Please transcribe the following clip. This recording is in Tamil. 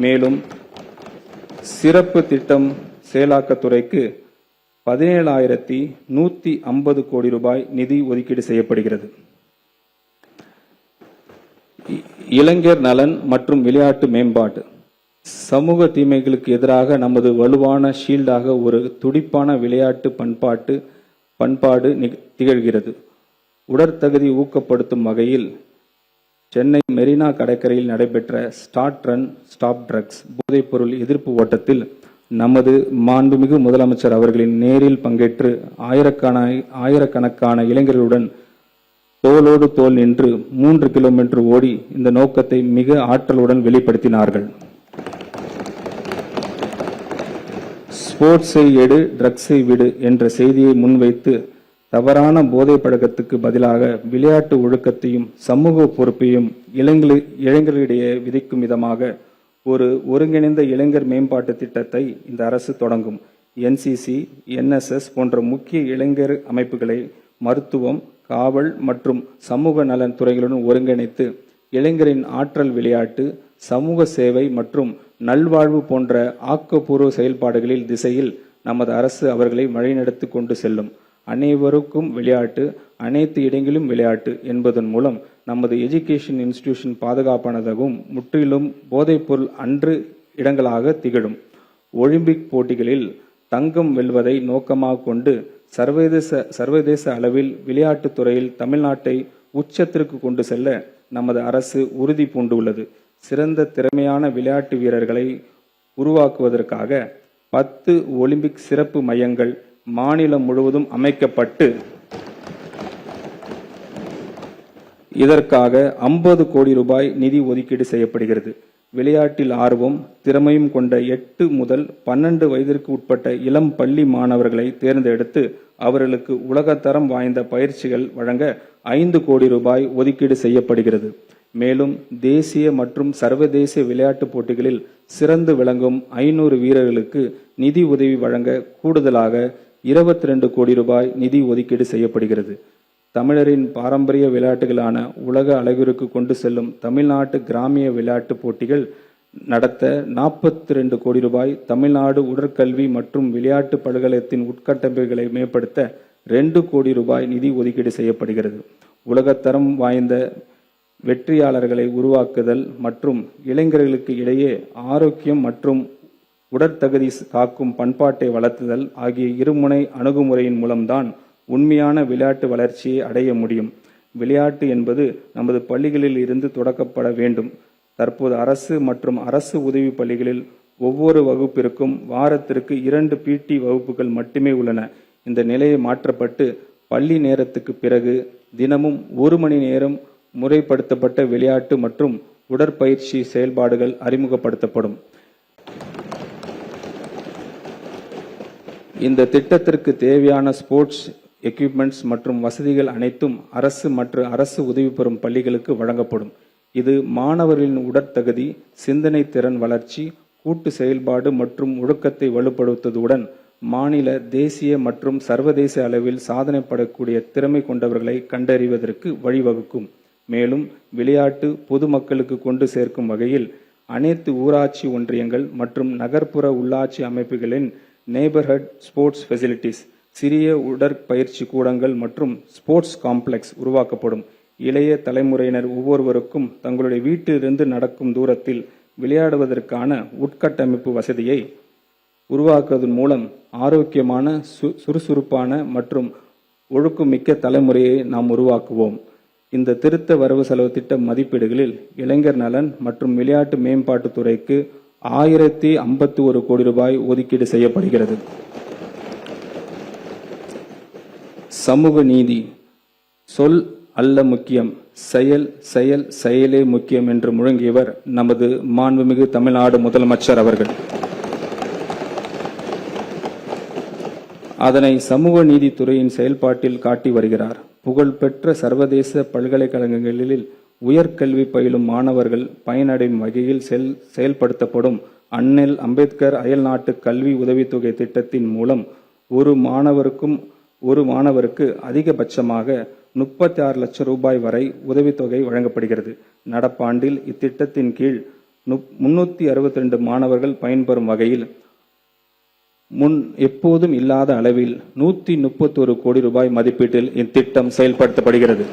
மேலும் சிறப்பு திட்டம் செயலாக்கத்துறைக்கு 17,150 கோடி ரூபாய் நிதி ஒதுக்கீடு செய்யப்படுகிறது. இளைஞர் நலன் மற்றும் விளையாட்டு மேம்பாடு. சமூக தீமைகளுக்கு எதிராக நமது வலுவான ஷீல்டாக ஒரு துடிப்பான விளையாட்டு பண்பாடு திகழ்கிறது. உடற்தகுதி ஊக்கப்படுத்தும் வகையில் சென்னை மெரினா கடற்கரையில் நடைபெற்ற ஸ்டார்ட் ரன் ஸ்டாப் ட்ரக்ஸ் போதைப்பொருள் எதிர்ப்பு ஓட்டத்தில் நமது மாண்புமிகு முதலமைச்சர் அவர்களின் நேரில் பங்கேற்று ஆயிரக்கணக்கான இளைஞர்களுடன் தோளோடு தோள் நின்று 3 கிலோமீட்டர் ஓடி இந்த நோக்கத்தை மிக ஆற்றலுடன் வெளிப்படுத்தினார்கள். ஸ்போர்ட்ஸை எடு, ட்ரக்ஸை விடு என்ற செய்தியை முன்வைத்து தவறான போதை பழக்கத்துக்கு பதிலாக விளையாட்டு ஒழுக்கத்தையும் சமூக பொறுப்பையும் இளைஞர்களிடையே விதிக்கும் விதமாக ஒரு ஒருங்கிணைந்த இளைஞர் மேம்பாட்டு திட்டத்தை இந்த அரசு தொடங்கும். NCC, NSS போன்ற முக்கிய இளைஞர் அமைப்புகளை மருத்துவம், காவல் மற்றும் சமூக நலன் துறைகளுடன் ஒருங்கிணைத்து இளைஞரின் ஆற்றல் விளையாட்டு, சமூக சேவை மற்றும் நல்வாழ்வு போன்ற ஆக்கப்பூர்வ செயல்பாடுகளில் திசையில் நமது அரசு அவர்களை வழிநடத்தி கொண்டு செல்லும். அனைவருக்கும் விளையாட்டு, அனைத்து இடங்களிலும் விளையாட்டு என்பதன் மூலம் நமது எஜுகேஷன் இன்ஸ்டிடியூஷன் பாதுகாப்பானதாகவும் முற்றிலும் போதைப்பொருள் அன்று இடங்களாக திகழும். ஒலிம்பிக் போட்டிகளில் தங்கம் வெல்வதை நோக்கமாக கொண்டு சர்வதேச அளவில் விளையாட்டுத் துறையில் தமிழ்நாட்டை உச்சத்திற்கு கொண்டு செல்ல நமது அரசு உறுதி பூண்டுள்ளது. சிறந்த திறமையான விளையாட்டு வீரர்களை உருவாக்குவதற்காக 10 ஒலிம்பிக் சிறப்பு மையங்கள் மாநிலம் முழுவதும் அமைக்கப்பட்டு இதற்காக 50 கோடி ரூபாய் நிதி ஒதுக்கீடு செய்யப்படுகிறது. விளையாட்டில் ஆர்வம், திறமையும் கொண்ட 8 முதல் 12 வயதிற்கு உட்பட்ட இளம் பள்ளி மாணவர்களை தேர்ந்தெடுத்து அவர்களுக்கு உலகத்தரம் வாய்ந்த பயிற்சிகள் வழங்க 5 கோடி ரூபாய் ஒதுக்கீடு செய்யப்படுகிறது. மேலும் தேசிய மற்றும் சர்வதேச விளையாட்டுப் போட்டிகளில் சிறந்து விளங்கும் 500 வீரர்களுக்கு நிதி உதவி வழங்க கூடுதலாக 22 கோடி ரூபாய் நிதி ஒதுக்கீடு செய்யப்படுகிறது. தமிழரின் பாரம்பரிய விளையாட்டுகளான உலக அளவிற்கு கொண்டு செல்லும் தமிழ்நாட்டு கிராமிய விளையாட்டு போட்டிகள் நடத்த 42 கோடி ரூபாய், தமிழ்நாடு உடற்கல்வி மற்றும் விளையாட்டு பல்கலைக்கழகத்தின் உட்கட்டமைப்புகளை மேம்படுத்த 2 கோடி ரூபாய் நிதி ஒதுக்கீடு செய்யப்படுகிறது. உலகத்தரம் வாய்ந்த வெற்றியாளர்களை உருவாக்குதல் மற்றும் இளைஞர்களுக்கு இடையே ஆரோக்கியம் மற்றும் உடற்தகுதி காக்கும் பண்பாட்டை வளர்த்துதல் ஆகிய இருமுனை அணுகுமுறையின் மூலம்தான் உண்மையான விளையாட்டு வளர்ச்சியை அடைய முடியும். விளையாட்டு என்பது நமது பள்ளிகளில் இருந்து தொடக்கப்பட வேண்டும். தற்போது அரசு மற்றும் அரசு உதவி பள்ளிகளில் ஒவ்வொரு வகுப்பிற்கும் வாரத்திற்கு 2 PT வகுப்புகள் மட்டுமே உள்ளன. இந்த நிலையை மாற்றப்பட்டு பள்ளி நேரத்துக்கு பிறகு தினமும் 1 மணி நேரம் முறைப்படுத்தப்பட்ட விளையாட்டு மற்றும் உடற்பயிற்சி செயல்பாடுகள் அறிமுகப்படுத்தப்படும். இந்த திட்டத்திற்கு தேவையான ஸ்போர்ட்ஸ் எக்யூப்மெண்ட்ஸ் மற்றும் வசதிகள் அனைத்தும் அரசு மற்றும் அரசு உதவி பெறும் பள்ளிகளுக்கு வழங்கப்படும். இது மாணவர்களின் உடற்தகுதி, சிந்தனை திறன் வளர்ச்சி, கூட்டு செயல்பாடு மற்றும் ஒழுக்கத்தை வலுப்படுத்துவதுடன் மாநில, தேசிய மற்றும் சர்வதேச அளவில் சாதனை படக்கூடிய திறமை கொண்டவர்களை கண்டறிவதற்கு வழிவகுக்கும். மேலும் விளையாட்டு பொதுமக்களுக்கு கொண்டு சேர்க்கும் வகையில் அனைத்து ஊராட்சி ஒன்றியங்கள் மற்றும் நகர்ப்புற உள்ளாட்சி அமைப்புகளின் நெய்பர்ஹுட் ஸ்போர்ட்ஸ் ஃபெசிலிட்டிஸ், சிறிய உடற்பயிற்சி கூடங்கள் மற்றும் ஸ்போர்ட்ஸ் காம்ப்ளெக்ஸ் உருவாக்கப்படும். இளைய தலைமுறையினர் ஒவ்வொருவருக்கும் தங்களுடைய வீட்டிலிருந்து நடக்கும் தூரத்தில் விளையாடுவதற்கான உட்கட்டமைப்பு வசதியை உருவாக்குவதன் மூலம் ஆரோக்கியமான, சுறுசுறுப்பான மற்றும் ஒழுக்கமிக்க தலைமுறையை நாம் உருவாக்குவோம். இந்த திருத்த வரவு செலவு திட்ட மதிப்பீடுகளில் இளைஞர் நலன் மற்றும் விளையாட்டு மேம்பாட்டுத் துறைக்கு 1051 கோடி ரூபாய் ஒதுக்கீடு செய்யப்படுகிறது. சமூக நீதி. சொல் அல்ல முக்கியம், செயலே முக்கியம் என்று முழங்கியவர் நமது மாண்புமிகு தமிழ்நாடு முதலமைச்சர் அவர்கள். அதனை சமூக நீதித்துறையின் செயல்பாட்டில் காட்டி வருகிறார். புகழ்பெற்ற சர்வதேச பல்கலைக்கழகங்களில் உயர்கல்வி பயிலும் மாணவர்கள் பயனடையும் வகையில் செயல்படுத்தப்படும் அண்ணல் அம்பேத்கர் அயல்நாட்டு கல்வி உதவித்தொகை திட்டத்தின் மூலம் ஒரு மாணவருக்கு அதிகபட்சமாக 36 லட்சம் ரூபாய் வரை உதவித்தொகை வழங்கப்படுகிறது. நடப்பாண்டில் இத்திட்டத்தின் கீழ் 362 மாணவர்கள் பயன்பெறும் வகையில் முன் எப்போதும் இல்லாத அளவில் 131 கோடி ரூபாய் மதிப்பீட்டில் இத்திட்டம் செயல்படுத்தப்படுகிறது.